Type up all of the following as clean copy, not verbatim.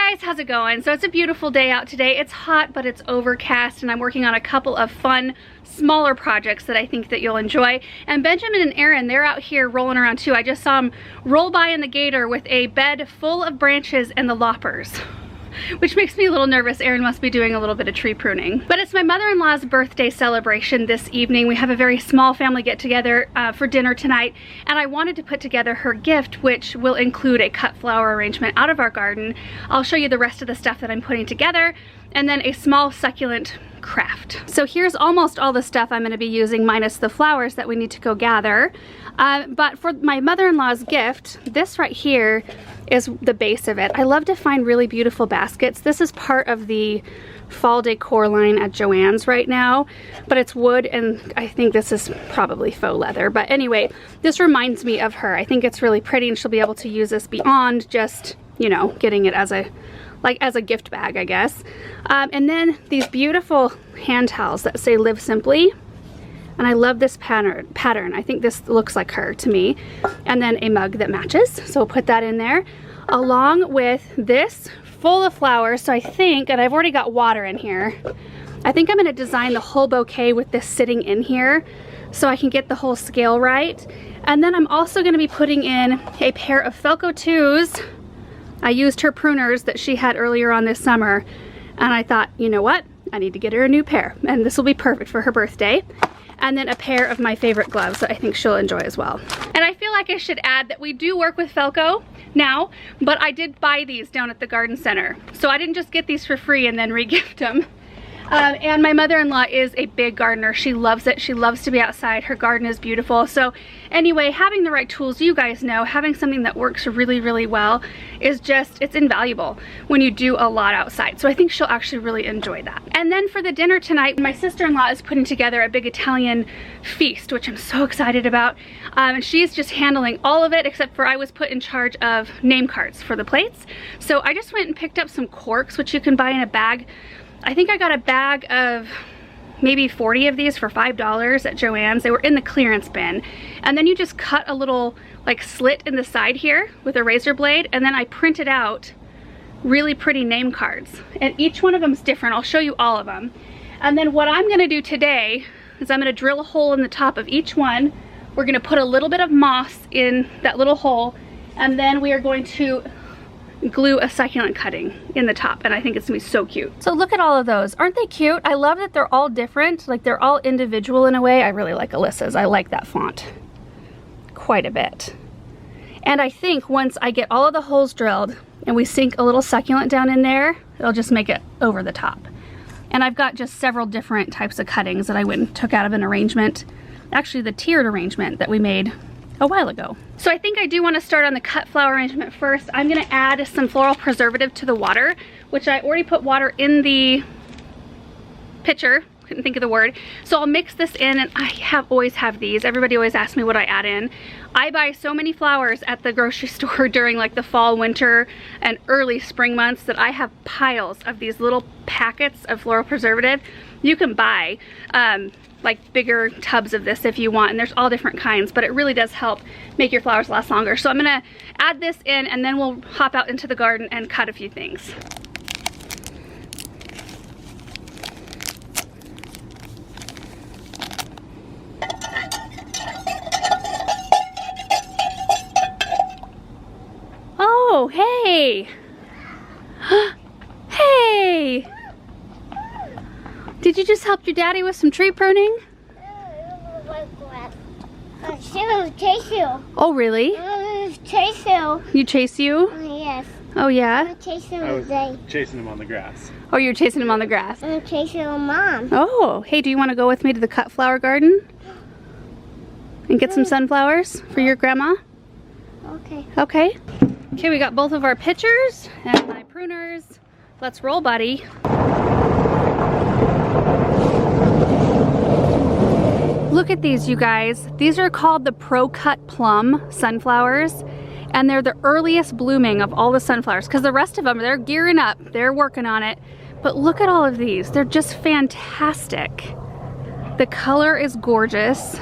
guys, how's it going? So it's a beautiful day out today. It's hot, but it's overcast, and I'm working on a couple of fun, smaller projects that I think that you'll enjoy. And Benjamin and Aaron, they're out here rolling around too. I just saw them roll by in the gator with a bed full of branches and the loppers, which makes me a little nervous. Aaron must be doing a little bit of tree pruning. But it's my mother-in-law's birthday celebration this evening. We have a very small family get-together for dinner tonight, and I wanted to put together her gift, which will include a cut flower arrangement out of our garden. I'll show you the rest of the stuff that I'm putting together, and then a small succulent craft. So here's almost all the stuff I'm going to be using, minus the flowers that we need to go gather. But for my mother-in-law's gift, this right here is the base of it. I love to find really beautiful baskets. This is part of the fall decor line at Joann's right now, but it's wood, and I think this is probably faux leather. But anyway, this reminds me of her. I think it's really pretty, and she'll be able to use this beyond just, you know, getting it as a gift bag, I guess. And then these beautiful hand towels that say "Live Simply." And I love this pattern. I think this looks like her to me. And then a mug that matches. So we'll put that in there, along with this full of flowers. So I think, and I've already got water in here, I think I'm gonna design the whole bouquet with this sitting in here so I can get the whole scale right. And then I'm also gonna be putting in a pair of Felco 2s. I used her pruners that she had earlier on this summer, and I thought, you know what? I need to get her a new pair, and this will be perfect for her birthday. And then a pair of my favorite gloves that I think she'll enjoy as well. And I feel like I should add that we do work with Felco now, but I did buy these down at the garden center. So I didn't just get these for free and then re-gift them. And my mother-in-law is a big gardener. She loves it. She loves to be outside. Her garden is beautiful. So anyway, having the right tools, you guys know, having something that works really, really well is just, it's invaluable when you do a lot outside. So I think she'll actually really enjoy that. And then for the dinner tonight, my sister-in-law is putting together a big Italian feast, which I'm so excited about. And she's just handling all of it, except for I was put in charge of name cards for the plates. So I just went and picked up some corks, which you can buy in a bag. I think I got a bag of maybe 40 of these for $5 at Joann's. They were in the clearance bin. And then you just cut a little like slit in the side here with a razor blade, and then I printed out really pretty name cards. And each one of them is different. I'll show you all of them. And then what I'm gonna do today is I'm gonna drill a hole in the top of each one. We're gonna put a little bit of moss in that little hole, and then we are going to glue a succulent cutting in the top, and I think it's gonna be so cute. So look at all of those. Aren't they cute? I love that they're all different. Like, they're all individual in a way. I really like Alyssa's. I like that font quite a bit. And I think once I get all of the holes drilled and we sink a little succulent down in there, it'll just make it over the top. And I've got just several different types of cuttings that I went and took out of an arrangement, actually the tiered arrangement that we made a while ago. So I think I do want to start on the cut flower arrangement first. I'm going to add some floral preservative to the water, which I already put water in the pitcher. Couldn't think of the word. So I'll mix this in, and I always have these. Everybody always asks me what I add in. I buy so many flowers at the grocery store during like the fall, winter, and early spring months that I have piles of these little packets of floral preservative. You can buy like bigger tubs of this if you want, and there's all different kinds, but it really does help make your flowers last longer. So I'm gonna add this in, and then we'll hop out into the garden and cut a few things. Oh, hey! Hey! Did you just help your daddy with some tree pruning? She will chase you. Oh, really? Chase you. You chase you? Yes. Oh, yeah? Chasing I was today. chasing him on the grass. Oh, you're chasing him on the grass. I'm chasing Mom. Oh, hey, do you want to go with me to the cut flower garden? And get some sunflowers for your grandma? Okay. Okay. Okay, we got both of our pitchers and my pruners. Let's roll, buddy. Look at these, you guys. These are called the Pro Cut Plum sunflowers, and they're the earliest blooming of all the sunflowers, because the rest of them, they're gearing up, they're working on it. But look at all of these. They're just fantastic. The color is gorgeous.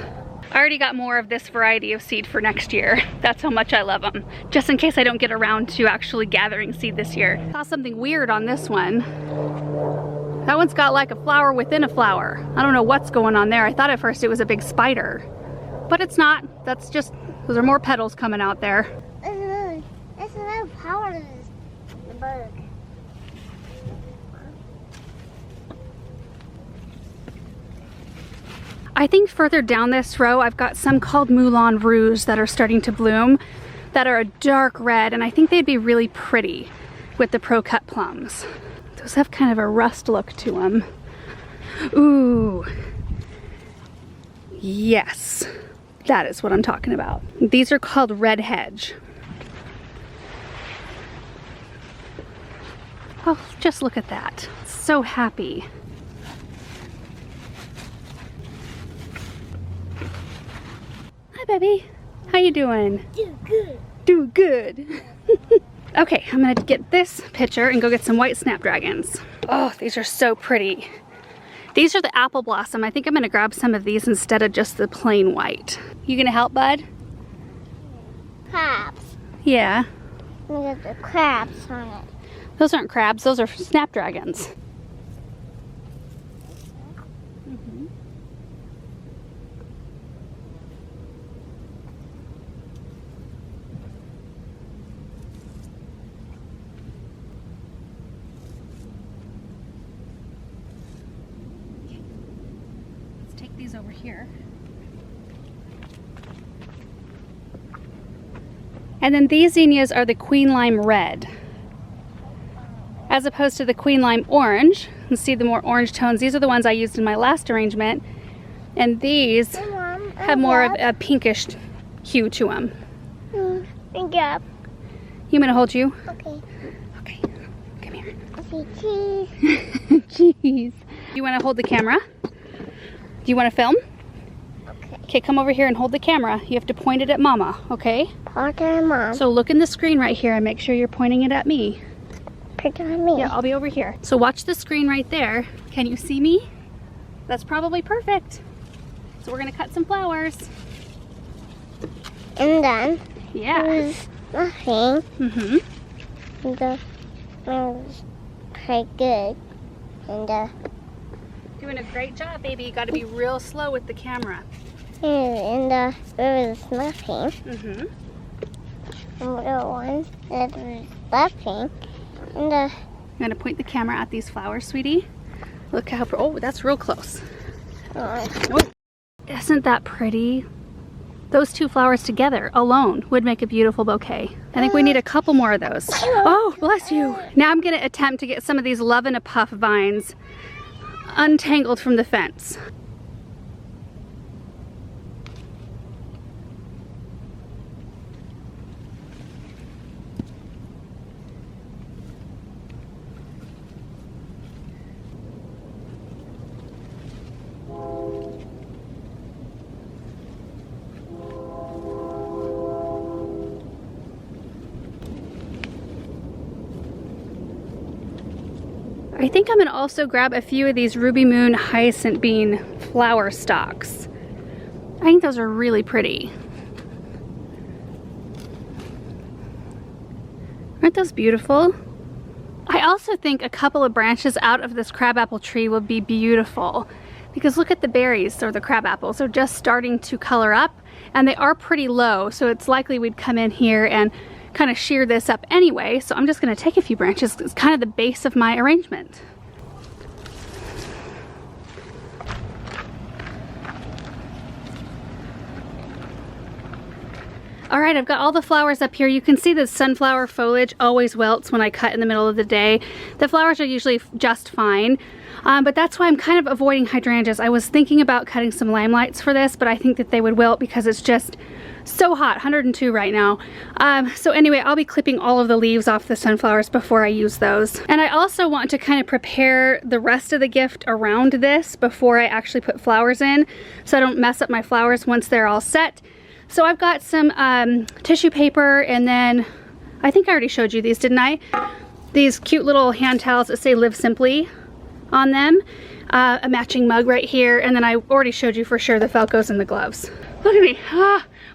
I already got more of this variety of seed for next year. That's how much I love them. Just in case I don't get around to actually gathering seed this year. I saw something weird on this one. That one's got like a flower within a flower. I don't know what's going on there. I thought at first it was a big spider, but it's not. That's just, those are more petals coming out there. It's another power of the bug. I think further down this row, I've got some called Moulin Rouge that are starting to bloom that are a dark red, and I think they'd be really pretty with the Pro Cut plums. Those have kind of a rust look to them. Ooh. Yes, that is what I'm talking about. These are called Red Hedge. Oh, just look at that. So happy. Hi, baby. How you doing? Do good. Do good. Okay, I'm gonna get this picture and go get some white snapdragons. Oh, these are so pretty. These are the apple blossom. I think I'm gonna grab some of these instead of just the plain white. You gonna help, bud? Crabs. Yeah. Look at the crabs on it. Those aren't crabs, those are snapdragons. Take these over here. And then these zinnias are the Queen Lime Red, as opposed to the Queen Lime Orange. You can see the more orange tones. These are the ones I used in my last arrangement. And these have more of a pinkish hue to them. Thank you. You want me to hold you? Okay. Okay, come here. I see cheese. Jeez. You want to hold the camera? Do you want to film? Okay. Okay, come over here and hold the camera. You have to point it at Mama, okay? Point it at Mom. So look in the screen right here and make sure you're pointing it at me. Point it at me. Yeah, I'll be over here. So watch the screen right there. Can you see me? That's probably perfect. So we're gonna cut some flowers. And then Yeah. there's nothing. Mm-hmm. And it's quite good. And Doing a great job, baby. You gotta be real slow with the camera. there is nothing. Mm-hmm. And the other one, there is nothing. And I'm gonna point the camera at these flowers, sweetie. Look how, oh, that's real close. Oh. Isn't that pretty? Those two flowers together alone would make a beautiful bouquet. I think we need a couple more of those. Oh, bless you. Now I'm gonna attempt to get some of these Love in a Puff vines untangled from the fence. I think I'm gonna also grab a few of these Ruby Moon Hyacinth Bean flower stalks. I think those are really pretty. Aren't those beautiful? I also think a couple of branches out of this crabapple tree would be beautiful, because look at the berries, or the crabapples, they're just starting to color up, and they are pretty low, so it's likely we'd come in here and kind of shear this up anyway. So I'm just going to take a few branches. It's kind of the base of my arrangement. All right, I've got all the flowers up here. You can see the sunflower foliage always wilts when I cut in the middle of the day. The flowers are usually just fine, but that's why I'm kind of avoiding hydrangeas. I was thinking about cutting some limelights for this, but I think that they would wilt because it's just so hot, 102 right now. So anyway, I'll be clipping all of the leaves off the sunflowers before I use those. And I also want to kind of prepare the rest of the gift around this before I actually put flowers in, so I don't mess up my flowers once they're all set. So I've got some tissue paper, and then I think I already showed you these, didn't I? These cute little hand towels that say Live Simply on them. A matching mug right here, and then I already showed you for sure the Falcos and the gloves. Look at me,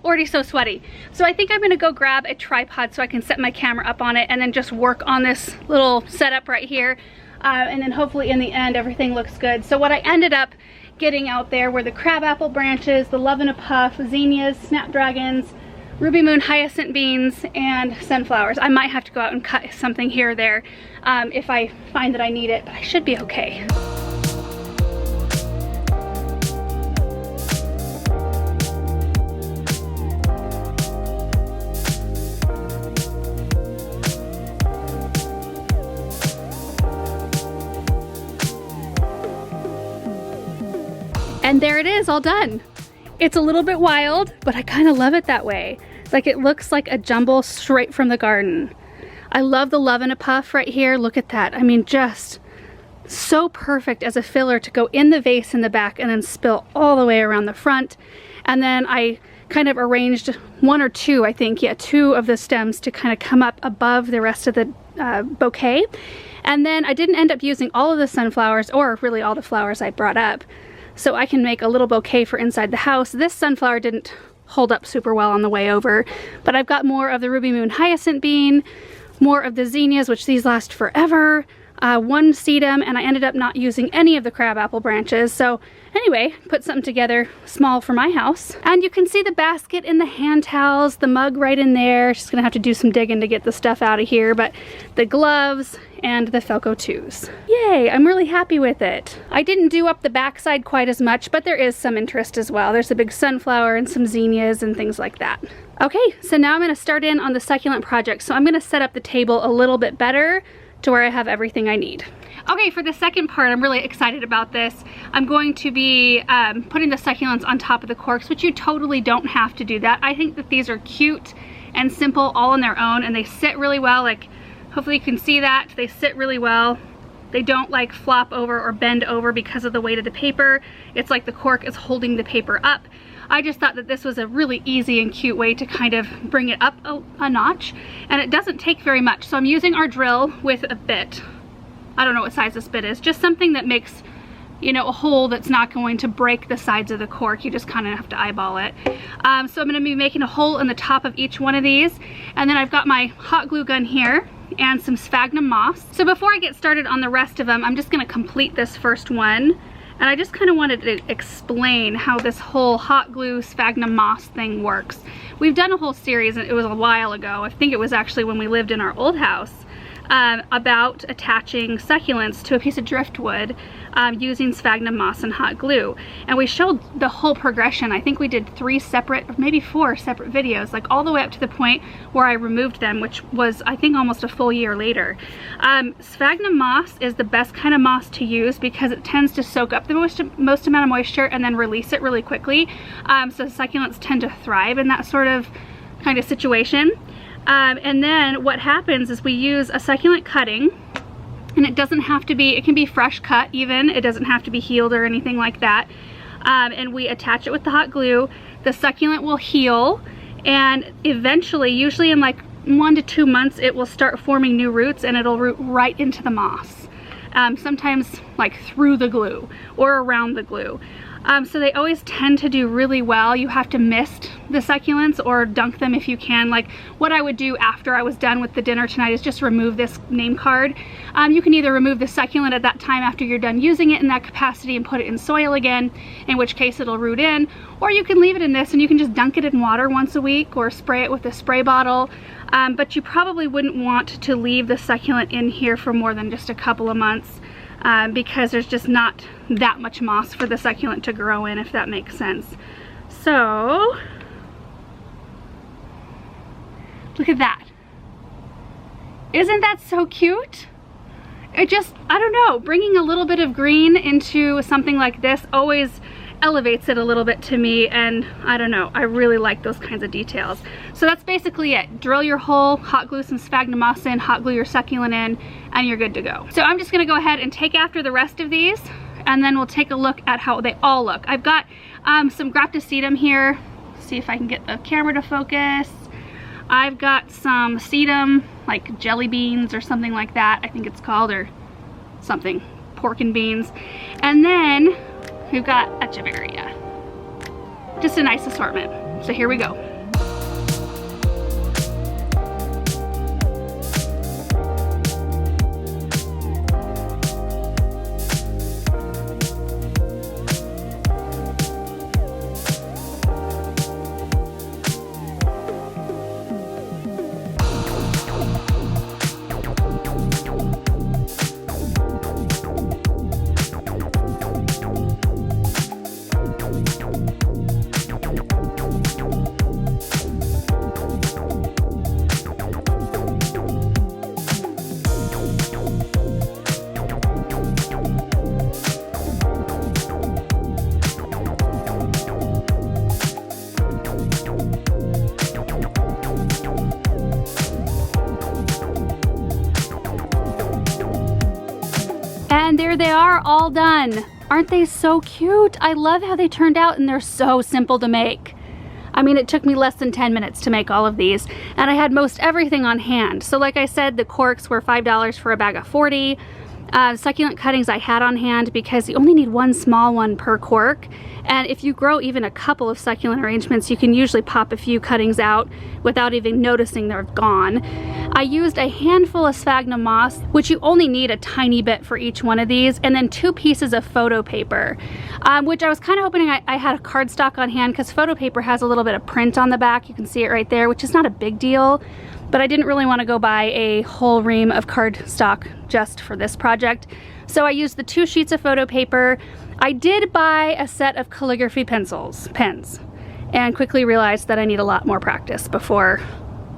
already so sweaty. So I think I'm gonna go grab a tripod so I can set my camera up on it and then just work on this little setup right here. And then hopefully in the end everything looks good. So what I ended up getting out there were the crabapple branches, the love and a puff, zinnias, snapdragons, ruby moon hyacinth beans, and sunflowers. I might have to go out and cut something here or there if I find that I need it, but I should be okay. And there it is, all done. It's a little bit wild, but I kind of love it that way. Like, it looks like a jumble straight from the garden. I love the love and a puff right here. Look at that. I mean, just so perfect as a filler to go in the vase in the back and then spill all the way around the front. And then I kind of arranged one or two, I think, yeah, two of the stems to kind of come up above the rest of the bouquet. And then I didn't end up using all of the sunflowers, or really all the flowers I brought up, so I can make a little bouquet for inside the house. This sunflower didn't hold up super well on the way over, but I've got more of the ruby moon hyacinth bean, more of the zinnias, which these last forever, one sedum, and I ended up not using any of the crabapple branches. So anyway, put something together small for my house. And you can see the basket and the hand towels, the mug right in there. Just gonna have to do some digging to get the stuff out of here, but the gloves and the Falco 2s. Yay, I'm really happy with it. I didn't do up the backside quite as much, but there is some interest as well. There's a big sunflower and some zinnias and things like that. Okay, so now I'm gonna start in on the succulent project. So I'm gonna set up the table a little bit better to where I have everything I need. Okay, for the second part, I'm really excited about this. I'm going to be putting the succulents on top of the corks, which you totally don't have to do that. I think that these are cute and simple all on their own, and they sit really well. Like, hopefully you can see that. They sit really well. They don't like flop over or bend over because of the weight of the paper. It's like the cork is holding the paper up. I just thought that this was a really easy and cute way to kind of bring it up a notch, and it doesn't take very much. So I'm using our drill with a bit. I don't know what size this bit is, just something that makes, you know, a hole that's not going to break the sides of the cork. You just kind of have to eyeball it. So I'm going to be making a hole in the top of each one of these, and then I've got my hot glue gun here and some sphagnum moss. So before I get started on the rest of them, I'm just going to complete this first one. And I just kind of wanted to explain how this whole hot glue sphagnum moss thing works. We've done a whole series, and it was a while ago. I think it was actually when we lived in our old house, about attaching succulents to a piece of driftwood using sphagnum moss and hot glue. And we showed the whole progression. I think we did 3 separate, or maybe 4 separate videos, like all the way up to the point where I removed them, which was, I think, almost a full year later. Sphagnum moss is the best kind of moss to use because it tends to soak up the most amount of moisture and then release it really quickly. So succulents tend to thrive in that sort of kind of situation. And then what happens is we use a succulent cutting, and it doesn't have to be, it can be fresh cut even, it doesn't have to be healed or anything like that. And we attach it with the hot glue. The succulent will heal, and eventually, usually in like 1 to 2 months, it will start forming new roots, and it'll root right into the moss. Sometimes like through the glue or around the glue. So they always tend to do really well. You have to mist the succulents or dunk them if you can. Like what I would do after I was done with the dinner tonight is just remove this name card. You can either remove the succulent at that time after you're done using it in that capacity and put it in soil again, in which case it'll root in, or you can leave it in this and you can just dunk it in water once a week or spray it with a spray bottle. But you probably wouldn't want to leave the succulent in here for more than just a couple of months. Because there's just not that much moss for the succulent to grow in, if that makes sense. So, look at that. Isn't that so cute? It just, I don't know, bringing a little bit of green into something like this always elevates it a little bit to me, and I don't know, I really like those kinds of details. So that's basically it. Drill your hole, hot glue some sphagnum moss in, hot glue your succulent in, and you're good to go. So I'm just gonna go ahead and take after the rest of these, and then we'll take a look at how they all look. I've got some graptosedum here. See if I can get the camera to focus. I've got some sedum, like jelly beans or something like that, I think it's called, or something. pork and beans. And then we've got echeveria. Just a nice assortment. So here we go. And there they are, all done. Aren't they so cute? I love how they turned out, and they're so simple to make. I mean, it took me less than 10 minutes to make all of these, and I had most everything on hand. So like I said, the corks were $5 for a bag of 40. Succulent cuttings I had on hand because you only need one small one per cork. And if you grow even a couple of succulent arrangements, you can usually pop a few cuttings out without even noticing they're gone. I used a handful of sphagnum moss, which you only need a tiny bit for each one of these, and then 2 pieces of photo paper, which I was kind of hoping I had a cardstock on hand because photo paper has a little bit of print on the back. You can see it right there, which is not a big deal. But I didn't really want to go buy a whole ream of cardstock just for this project. So I used the 2 sheets of photo paper. I did buy a set of calligraphy pens, and quickly realized that I need a lot more practice before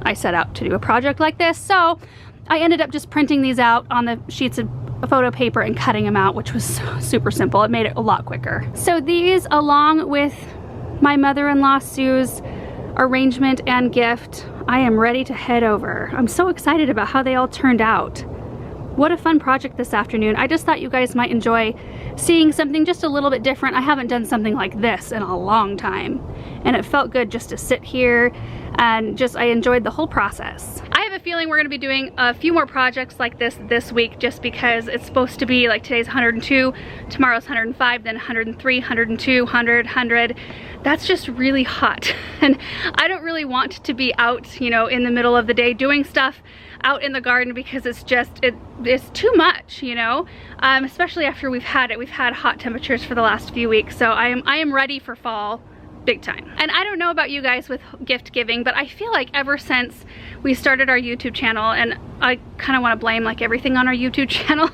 I set out to do a project like this. So I ended up just printing these out on the sheets of photo paper and cutting them out, which was super simple. It made it a lot quicker. So these, along with my mother-in-law Sue's arrangement and gift, I am ready to head over. I'm so excited about how they all turned out. What a fun project this afternoon. I just thought you guys might enjoy seeing something just a little bit different. I haven't done something like this in a long time, and it felt good just to sit here and I enjoyed the whole process. I have a feeling we're gonna be doing a few more projects like this week, just because it's supposed to be like today's 102, tomorrow's 105, then 103, 102, 100, 100. That's just really hot. And I don't really want to be out, you know, in the middle of the day doing stuff out in the garden, because it's too much, you know, especially after we've had hot temperatures for the last few weeks. So I am ready for fall big time. And I don't know about you guys with gift giving, but I feel like ever since we started our YouTube channel, and I kind of want to blame like everything on our YouTube channel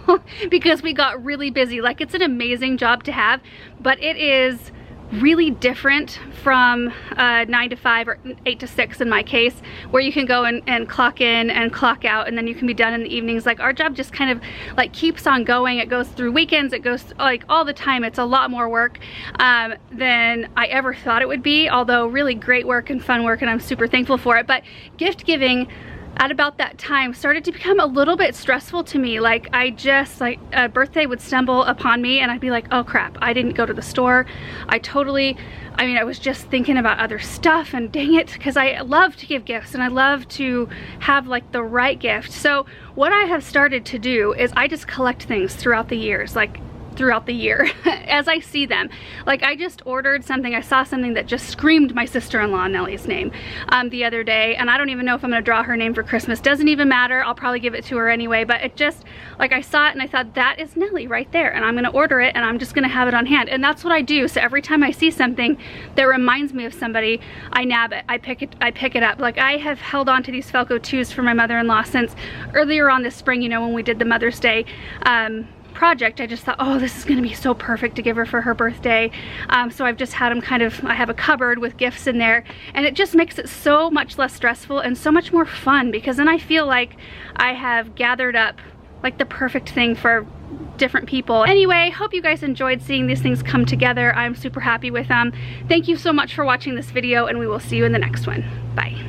because we got really busy. Like, it's an amazing job to have, but it is really different from 9 to 5 or 8 to 6 in my case, where you can go and clock in and clock out, and then you can be done in the evenings. Like, our job just kind of like keeps on going. It goes through weekends, it goes like all the time. It's a lot more work than I ever thought it would be, although really great work and fun work, and I'm super thankful for it. But gift giving at about that time started to become a little bit stressful to me. Like, a birthday would stumble upon me and I'd be like, oh crap, I didn't go to the store. I was just thinking about other stuff, and dang it, because I love to give gifts and I love to have like the right gift. So what I have started to do is I just collect things throughout the years, as I see them. Like, I just ordered something, I saw something that just screamed my sister-in-law Nellie's name the other day, and I don't even know if I'm gonna draw her name for Christmas. Doesn't even matter, I'll probably give it to her anyway, but it just, like, I saw it and I thought, that is Nellie right there, and I'm gonna order it and I'm just gonna have it on hand. And that's what I do. So every time I see something that reminds me of somebody, I nab it, I pick it up. Like, I have held on to these Felco 2s for my mother-in-law since earlier on this spring, you know, when we did the Mother's Day project. I just thought, oh, this is gonna be so perfect to give her for her birthday. So I've just had them I have a cupboard with gifts in there, and it just makes it so much less stressful and so much more fun, because then I feel like I have gathered up like the perfect thing for different people. Anyway, hope you guys enjoyed seeing these things come together. I'm super happy with them. Thank you so much for watching this video, and we will see you in the next one. Bye.